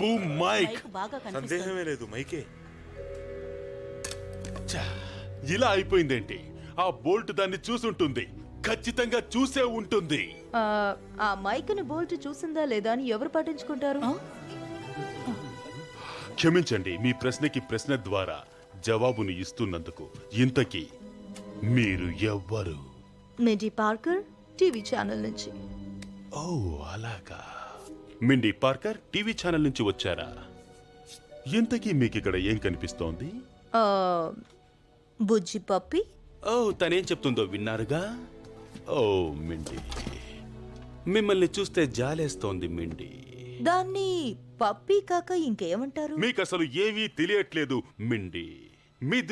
Boom mic. బాగా సందేహమే లేదు, మైకే. ఇలా అయిపోయిందేంటి? ఆ బోల్ట్ దాన్ని చూసుంటుంది, ఖచ్చితంగా చూసే ఉంటుంది. ఆ మైక్ని బోల్ట్ చూసిందా లేదా అని ఎవరు పట్టించుకుంటారు? క్షమించండి, మీ ప్రశ్నకి ప్రశ్న ద్వారా జవాబును ఇస్తున్నందుకు. ఇంతకీ మీరు ఎవ్వరు? మిండీ పార్కర్, టీవీ ఛానల్ నుంచి. ఓ అలాగా. మిండీ పార్కర్ టీవీ ఛానల్ నుంచి వచ్చారా? ఇంతకీ మీకు ఇక్కడ ఏం కనిపిస్తోంది? బుజ్జి పప్పి. ఓ తనేం చెప్తుందో విన్నారుగా. ఓ మిండీ, మిమ్మల్ని చూస్తే జాలేస్తోంది మిండీ. దాన్ని పప్పి కాక ఇంకేమంటారు? మీకు అసలు ఏమీ తెలియట్లేదు మిండీ. మీ